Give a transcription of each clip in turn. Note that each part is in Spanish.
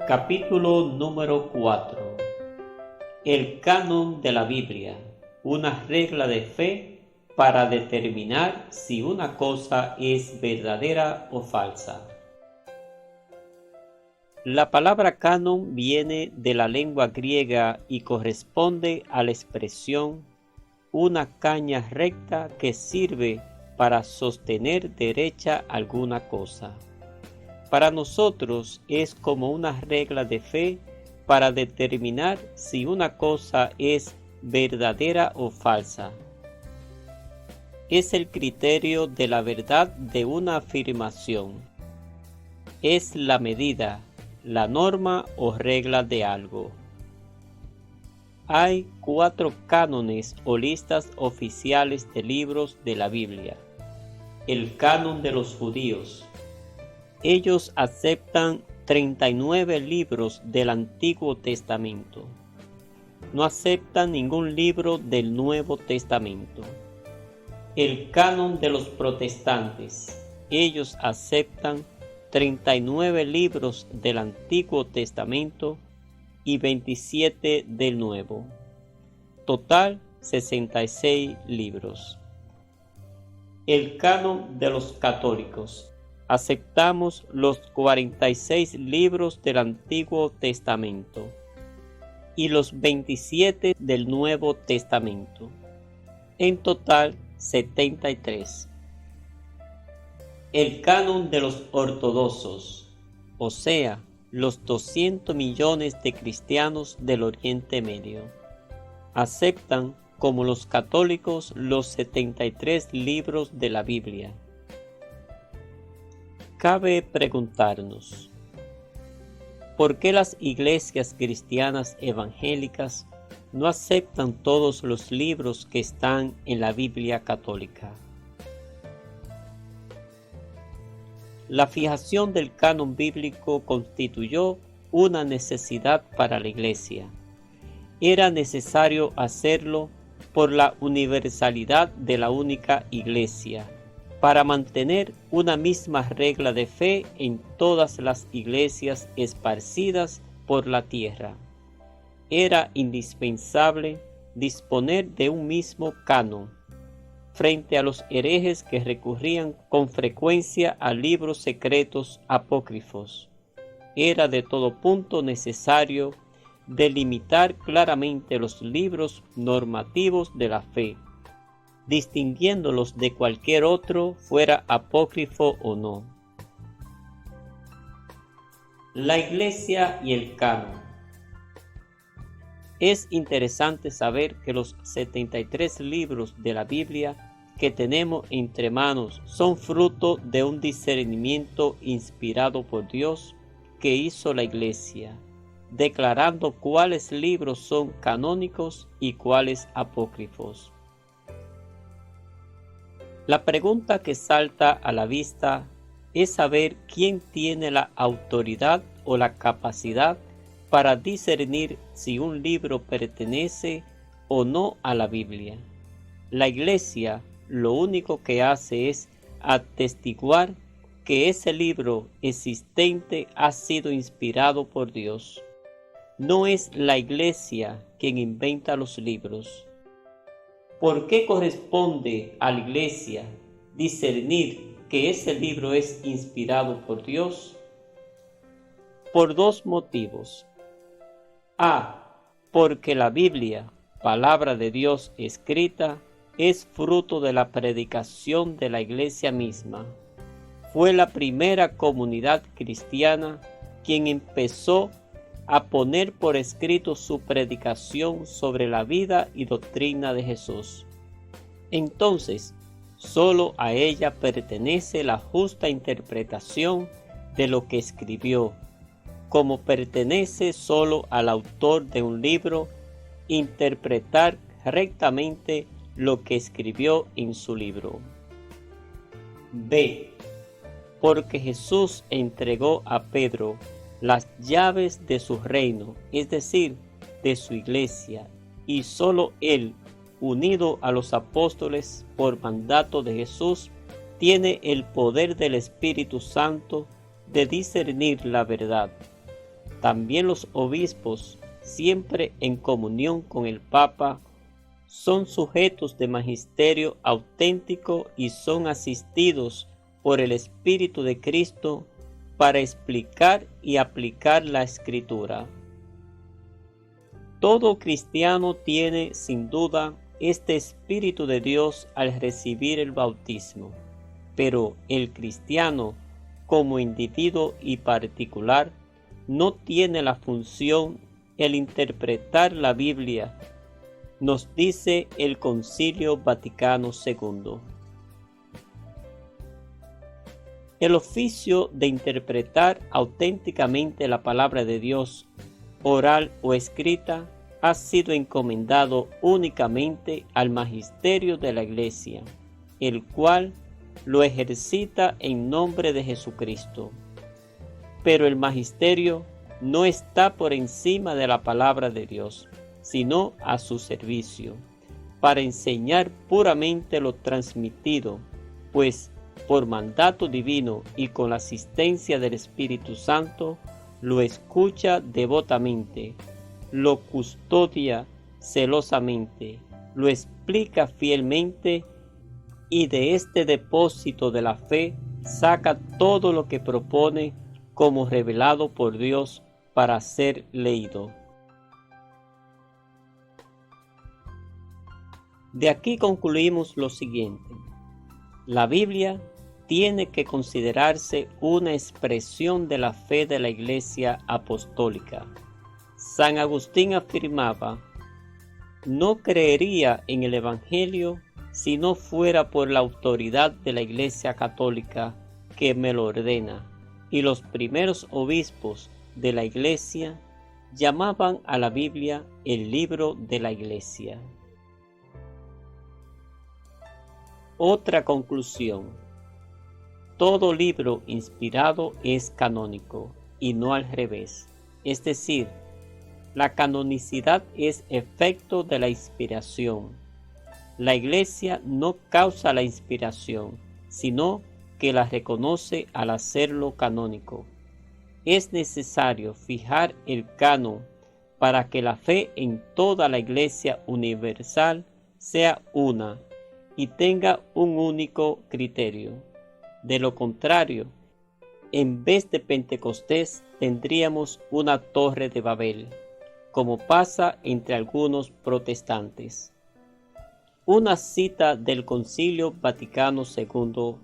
Capítulo número 4. El canon de la Biblia, una regla de fe para determinar si una cosa es verdadera o falsa. La palabra canon viene de la lengua griega y corresponde a la expresión una caña recta que sirve para sostener derecha alguna cosa. Para nosotros es como una regla de fe para determinar si una cosa es verdadera o falsa. Es el criterio de la verdad de una afirmación. Es la medida, la norma o regla de algo. Hay 4 cánones o listas oficiales de libros de la Biblia. El canon de los judíos. Ellos aceptan 39 libros del Antiguo Testamento. No aceptan ningún libro del Nuevo Testamento. El canon de los protestantes. Ellos aceptan 39 libros del Antiguo Testamento y 27 del Nuevo. Total 66 libros. El canon de los católicos. Aceptamos los 46 libros del Antiguo Testamento y los 27 del Nuevo Testamento. En total, 73. El canon de los ortodoxos, o sea, los 200 millones de cristianos del Oriente Medio, aceptan como los católicos los 73 libros de la Biblia. Cabe preguntarnos, ¿por qué las iglesias cristianas evangélicas no aceptan todos los libros que están en la Biblia católica? La fijación del canon bíblico constituyó una necesidad para la Iglesia. Era necesario hacerlo por la universalidad de la única Iglesia, para mantener una misma regla de fe en todas las iglesias esparcidas por la tierra. Era indispensable disponer de un mismo canon frente a los herejes que recurrían con frecuencia a libros secretos apócrifos. Era de todo punto necesario delimitar claramente los libros normativos de la fe, distinguiéndolos de cualquier otro, fuera apócrifo o no. La Iglesia y el canon. Es interesante saber que los 73 libros de la Biblia que tenemos entre manos son fruto de un discernimiento inspirado por Dios que hizo la Iglesia, declarando cuáles libros son canónicos y cuáles apócrifos. La pregunta que salta a la vista es saber quién tiene la autoridad o la capacidad para discernir si un libro pertenece o no a la Biblia. La Iglesia lo único que hace es atestiguar que ese libro existente ha sido inspirado por Dios. No es la Iglesia quien inventa los libros. ¿Por qué corresponde a la Iglesia discernir que ese libro es inspirado por Dios? Por 2 motivos. A. Porque la Biblia, palabra de Dios escrita, es fruto de la predicación de la Iglesia misma. Fue la primera comunidad cristiana quien empezó a poner por escrito su predicación sobre la vida y doctrina de Jesús. Entonces, solo a ella pertenece la justa interpretación de lo que escribió, como pertenece solo al autor de un libro interpretar rectamente lo que escribió en su libro. B. Porque Jesús entregó a Pedro las llaves de su reino, es decir, de su iglesia, y solo él, unido a los apóstoles por mandato de Jesús, tiene el poder del Espíritu Santo de discernir la verdad. También los obispos, siempre en comunión con el Papa, son sujetos de magisterio auténtico y son asistidos por el Espíritu de Cristo para explicar y aplicar la Escritura. Todo cristiano tiene, sin duda, este Espíritu de Dios al recibir el bautismo, pero el cristiano, como individuo y particular, no tiene la función el interpretar la Biblia, nos dice el Concilio Vaticano II. El oficio de interpretar auténticamente la palabra de Dios, oral o escrita, ha sido encomendado únicamente al magisterio de la Iglesia, el cual lo ejercita en nombre de Jesucristo. Pero el magisterio no está por encima de la palabra de Dios, sino a su servicio, para enseñar puramente lo transmitido, pues por mandato divino y con la asistencia del Espíritu Santo, lo escucha devotamente, lo custodia celosamente, lo explica fielmente y de este depósito de la fe saca todo lo que propone como revelado por Dios para ser leído. De aquí concluimos lo siguiente. La Biblia tiene que considerarse una expresión de la fe de la Iglesia apostólica. San Agustín afirmaba: no creería en el Evangelio si no fuera por la autoridad de la Iglesia católica que me lo ordena. Y los primeros obispos de la Iglesia llamaban a la Biblia el libro de la Iglesia. Otra conclusión: todo libro inspirado es canónico y no al revés. Es decir, la canonicidad es efecto de la inspiración. La Iglesia no causa la inspiración, sino que la reconoce al hacerlo canónico. Es necesario fijar el canon para que la fe en toda la Iglesia universal sea una y tenga un único criterio. De lo contrario, en vez de Pentecostés tendríamos una Torre de Babel, como pasa entre algunos protestantes. Una cita del Concilio Vaticano II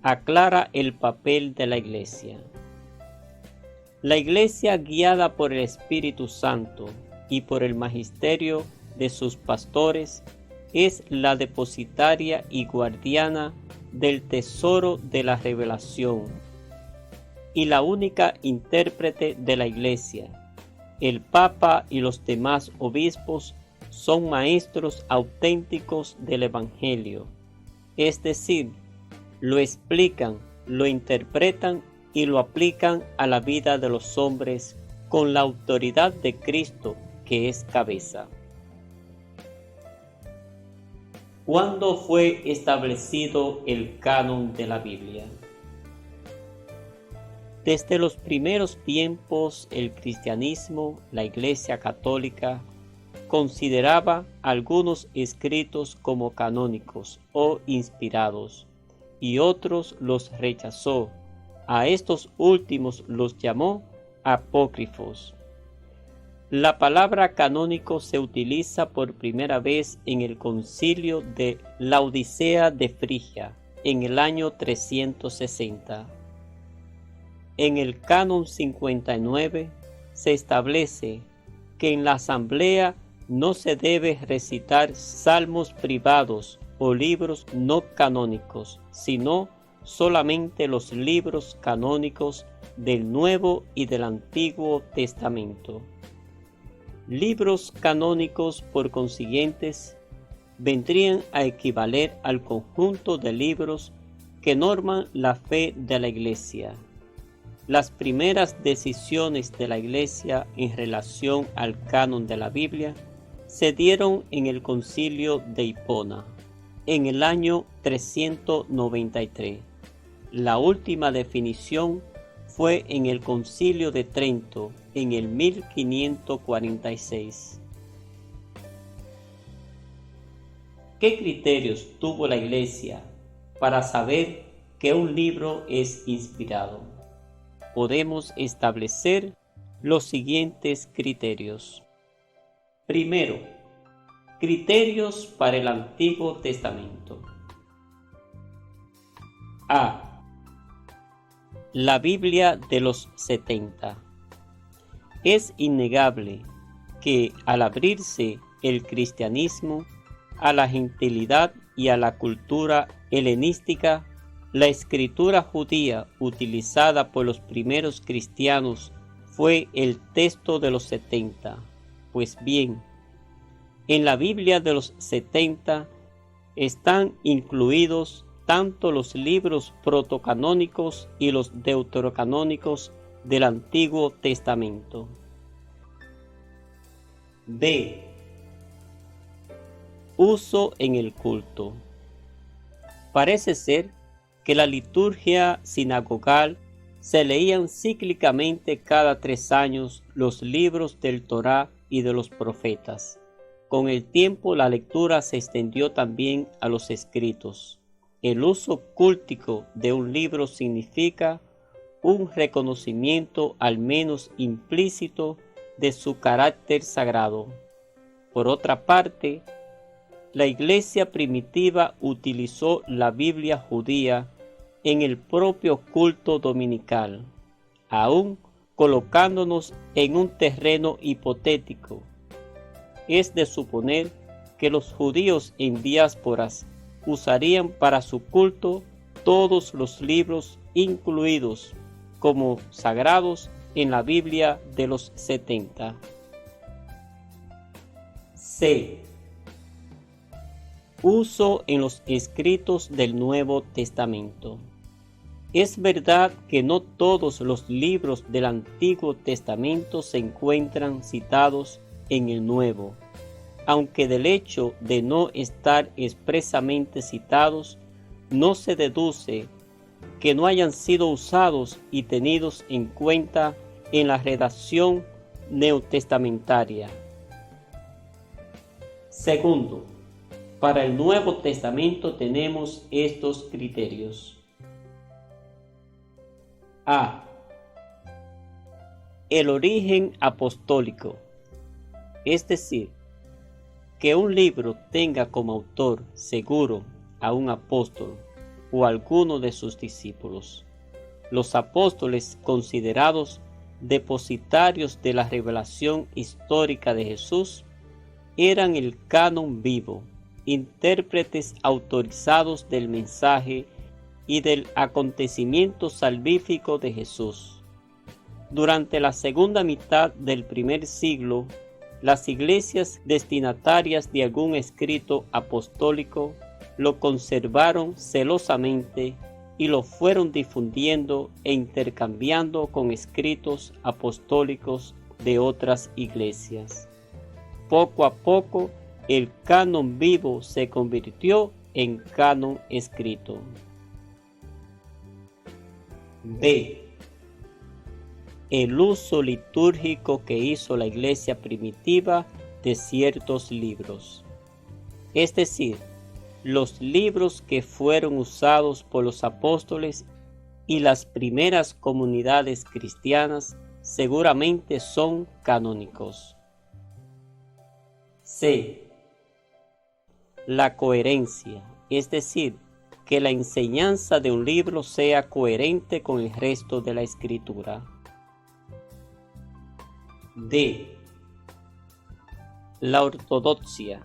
aclara el papel de la Iglesia. La Iglesia, guiada por el Espíritu Santo y por el magisterio de sus pastores, es la depositaria y guardiana del tesoro de la revelación y la única intérprete de la Iglesia. El Papa y los demás obispos son maestros auténticos del Evangelio, es decir, lo explican, lo interpretan y lo aplican a la vida de los hombres con la autoridad de Cristo, que es cabeza. ¿Cuándo fue establecido el canon de la Biblia? Desde los primeros tiempos, el cristianismo, la Iglesia católica, consideraba algunos escritos como canónicos o inspirados, y otros los rechazó. A estos últimos los llamó apócrifos. La palabra canónico se utiliza por primera vez en el concilio de Laodicea de Frigia, en el año 360. En el canon 59 se establece que en la asamblea no se debe recitar salmos privados o libros no canónicos, sino solamente los libros canónicos del Nuevo y del Antiguo Testamento. Libros canónicos, por consiguientes, vendrían a equivaler al conjunto de libros que norman la fe de la Iglesia. Las primeras decisiones de la Iglesia en relación al canon de la Biblia se dieron en el Concilio de Hipona, en el año 393. La última definición fue en el Concilio de Trento en el 1546. ¿Qué criterios tuvo la Iglesia para saber que un libro es inspirado? Podemos establecer los siguientes criterios. Primero, criterios para el Antiguo Testamento. A. La Biblia de los 70. Es innegable que al abrirse el cristianismo a la gentilidad y a la cultura helenística, la escritura judía utilizada por los primeros cristianos fue el texto de los 70. Pues bien, en la Biblia de los 70 están incluidos tanto los libros protocanónicos y los deuterocanónicos del Antiguo Testamento. B. Uso en el culto. Parece ser que la liturgia sinagogal se leían cíclicamente cada 3 años los libros del Torá y de los profetas. Con el tiempo la lectura se extendió también a los escritos. El uso cúltico de un libro significa un reconocimiento al menos implícito de su carácter sagrado. Por otra parte, la Iglesia primitiva utilizó la Biblia judía en el propio culto dominical, aún colocándonos en un terreno hipotético. Es de suponer que los judíos en diásporas usarían para su culto todos los libros incluidos como sagrados en la Biblia de los 70. C. Uso en los escritos del Nuevo Testamento. Es verdad que no todos los libros del Antiguo Testamento se encuentran citados en el Nuevo, aunque del hecho de no estar expresamente citados, no se deduce que no hayan sido usados y tenidos en cuenta en la redacción neotestamentaria. Segundo, para el Nuevo Testamento tenemos estos criterios. A. El origen apostólico, es decir, que un libro tenga como autor seguro a un apóstol o alguno de sus discípulos. Los apóstoles, considerados depositarios de la revelación histórica de Jesús, eran el canon vivo, intérpretes autorizados del mensaje y del acontecimiento salvífico de Jesús. Durante la segunda mitad del primer siglo, las iglesias destinatarias de algún escrito apostólico lo conservaron celosamente y lo fueron difundiendo e intercambiando con escritos apostólicos de otras iglesias. Poco a poco, el canon vivo se convirtió en canon escrito. B. El uso litúrgico que hizo la iglesia primitiva de ciertos libros. Es decir, los libros que fueron usados por los apóstoles y las primeras comunidades cristianas seguramente son canónicos. C. La coherencia, es decir, que la enseñanza de un libro sea coherente con el resto de la escritura. D. La ortodoxia.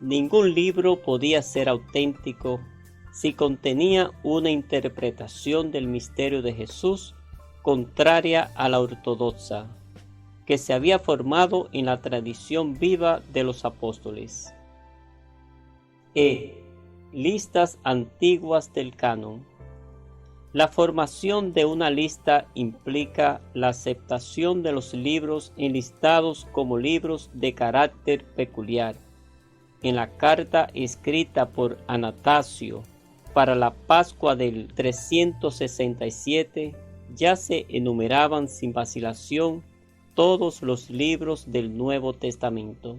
Ningún libro podía ser auténtico si contenía una interpretación del misterio de Jesús contraria a la ortodoxa, que se había formado en la tradición viva de los apóstoles. E. Listas antiguas del canon. La formación de una lista implica la aceptación de los libros enlistados como libros de carácter peculiar. En la carta escrita por Anastasio para la Pascua del 367, ya se enumeraban sin vacilación todos los libros del Nuevo Testamento.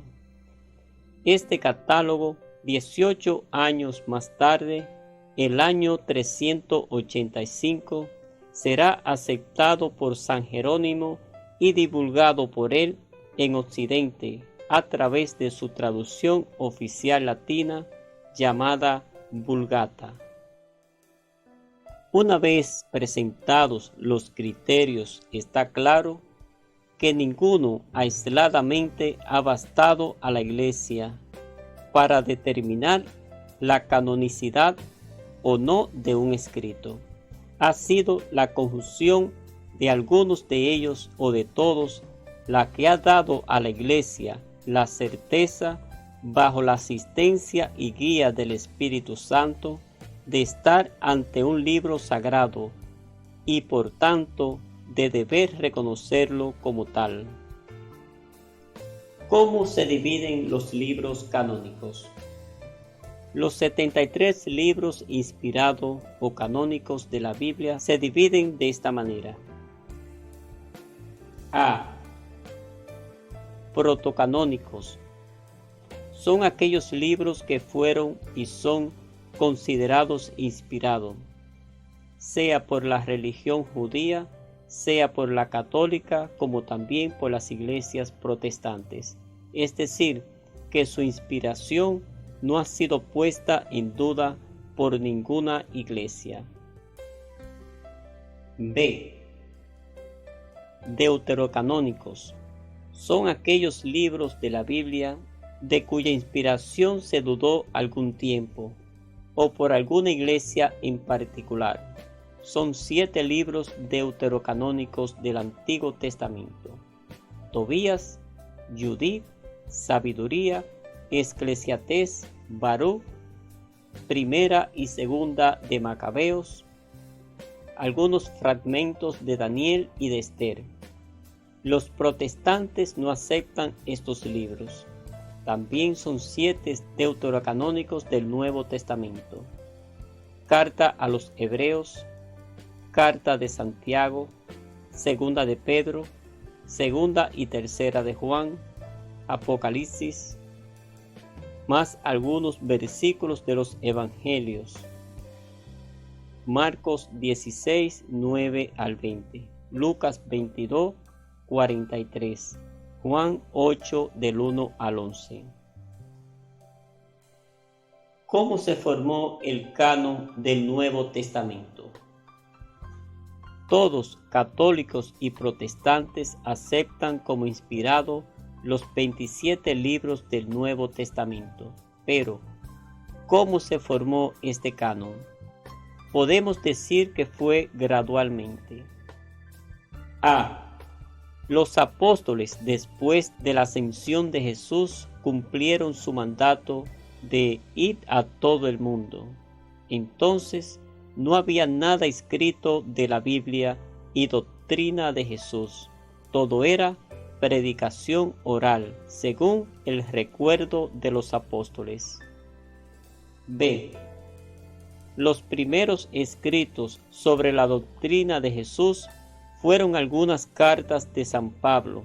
Este catálogo, 18 años más tarde, el año 385, será aceptado por San Jerónimo y divulgado por él en Occidente a través de su traducción oficial latina llamada Vulgata. Una vez presentados los criterios, está claro que ninguno aisladamente ha bastado a la Iglesia para determinar la canonicidad o no de un escrito. Ha sido la conjunción de algunos de ellos o de todos la que ha dado a la Iglesia la certeza, bajo la asistencia y guía del Espíritu Santo, de estar ante un libro sagrado y por tanto de deber reconocerlo como tal. ¿Cómo se dividen los libros canónicos? Los 73 libros inspirados o canónicos de la Biblia se dividen de esta manera. A. Protocanónicos. Son aquellos libros que fueron y son considerados inspirados, sea por la religión judía, sea por la católica, como también por las iglesias protestantes. Es decir, que su inspiración no ha sido puesta en duda por ninguna iglesia. B. Deuterocanónicos. Son aquellos libros de la Biblia de cuya inspiración se dudó algún tiempo, o por alguna iglesia en particular. Son 7 libros deuterocanónicos del Antiguo Testamento: Tobías, Judith, Sabiduría, Eclesiastés, Baruch, Primera y Segunda de Macabeos, algunos fragmentos de Daniel y de Esther. Los protestantes no aceptan estos libros. También son 7 deuterocanónicos del Nuevo Testamento: Carta a los Hebreos, Carta de Santiago, Segunda de Pedro, Segunda y Tercera de Juan, Apocalipsis, más algunos versículos de los Evangelios: Marcos 16, 9 al 20, Lucas 22, 43, Juan 8 del 1 al 11. ¿Cómo se formó el canon del Nuevo Testamento? Todos, católicos y protestantes, aceptan como inspirado los 27 libros del Nuevo Testamento. Pero, ¿cómo se formó este canon? Podemos decir que fue gradualmente. A. Los apóstoles, después de la ascensión de Jesús, cumplieron su mandato de ir a todo el mundo. Entonces, no había nada escrito de la Biblia y doctrina de Jesús. Todo era predicación oral, según el recuerdo de los apóstoles. B. Los primeros escritos sobre la doctrina de Jesús fueron algunas cartas de San Pablo.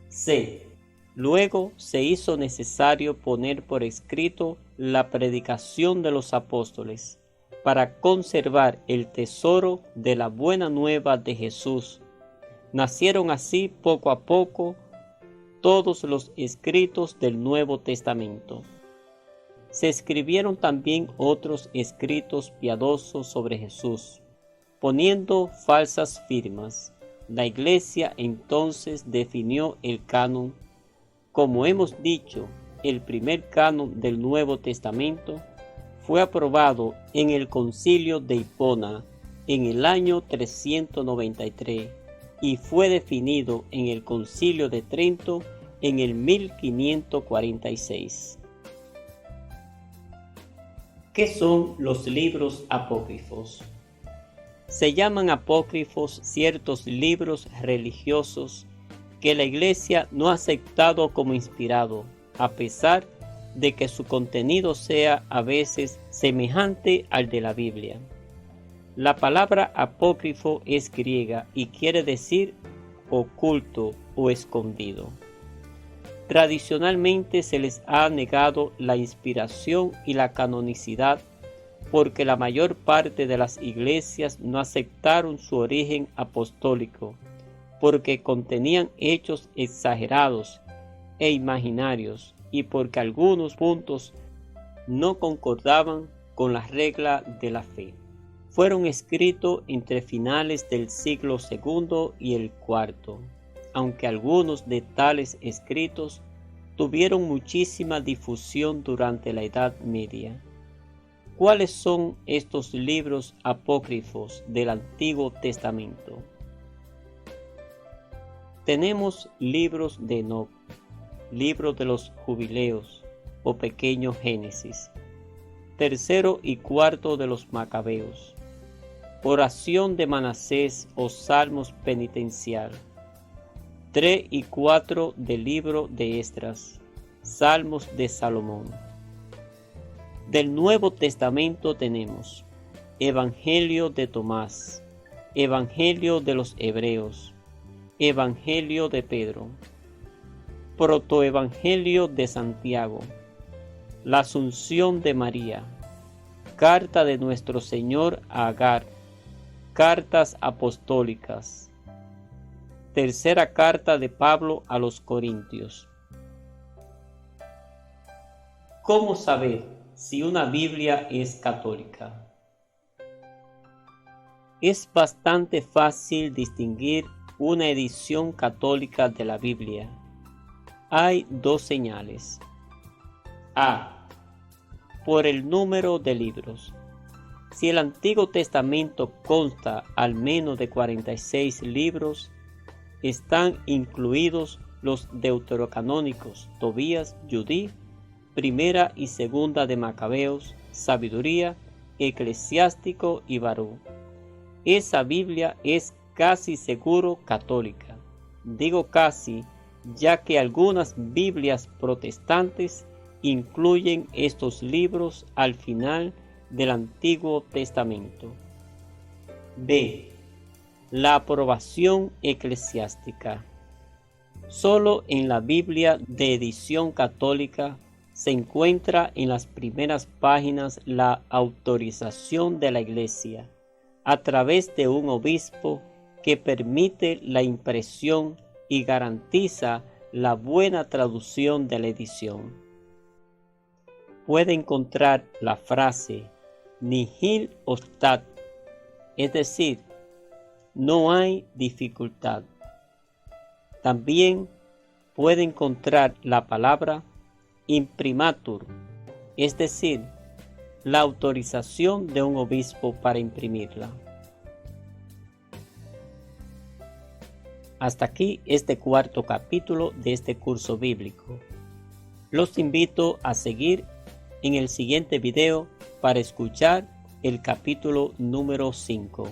C. Luego se hizo necesario poner por escrito la predicación de los apóstoles para conservar el tesoro de la buena nueva de Jesús. Nacieron así poco a poco todos los escritos del Nuevo Testamento. Se escribieron también otros escritos piadosos sobre Jesús, poniendo falsas firmas. La Iglesia entonces definió el canon. Como hemos dicho, el primer canon del Nuevo Testamento fue aprobado en el Concilio de Hipona en el año 393 y fue definido en el Concilio de Trento en el 1546. ¿Qué son los libros apócrifos? Se llaman apócrifos ciertos libros religiosos que la Iglesia no ha aceptado como inspirado, a pesar de que su contenido sea a veces semejante al de la Biblia. La palabra apócrifo es griega y quiere decir oculto o escondido. Tradicionalmente se les ha negado la inspiración y la canonicidad porque la mayor parte de las iglesias no aceptaron su origen apostólico, porque contenían hechos exagerados e imaginarios y porque algunos puntos no concordaban con la regla de la fe. Fueron escritos entre finales del siglo II y el IV, aunque algunos de tales escritos tuvieron muchísima difusión durante la Edad Media. ¿Cuáles son estos libros apócrifos del Antiguo Testamento? Tenemos libros de Enoc, libro de los Jubileos o Pequeño Génesis, tercero y cuarto de los Macabeos, oración de Manasés o Salmos penitencial, 3 y 4 del libro de Esdras, Salmos de Salomón. Del Nuevo Testamento tenemos Evangelio de Tomás, Evangelio de los Hebreos, Evangelio de Pedro, Protoevangelio de Santiago, la Asunción de María, Carta de nuestro Señor a Agar, Cartas apostólicas, Tercera carta de Pablo a los Corintios. ¿Cómo saber si una Biblia es católica? Es bastante fácil distinguir una edición católica de la Biblia. Hay dos señales. A. Por el número de libros. Si el Antiguo Testamento consta al menos de 46 libros, están incluidos los deuterocanónicos Tobías, Judí, Primera y Segunda de Macabeos, Sabiduría, Eclesiástico y Baruch. Esa Biblia es casi seguro católica. Digo casi, ya que algunas Biblias protestantes incluyen estos libros al final del Antiguo Testamento. B. La aprobación eclesiástica. Solo en la Biblia de edición católica se encuentra en las primeras páginas la autorización de la Iglesia a través de un obispo que permite la impresión y garantiza la buena traducción de la edición. Puede encontrar la frase nihil obstat, es decir, no hay dificultad. También puede encontrar la palabra imprimatur, es decir, la autorización de un obispo para imprimirla. Hasta aquí este cuarto capítulo de este curso bíblico. Los invito a seguir en el siguiente video para escuchar el capítulo número 5.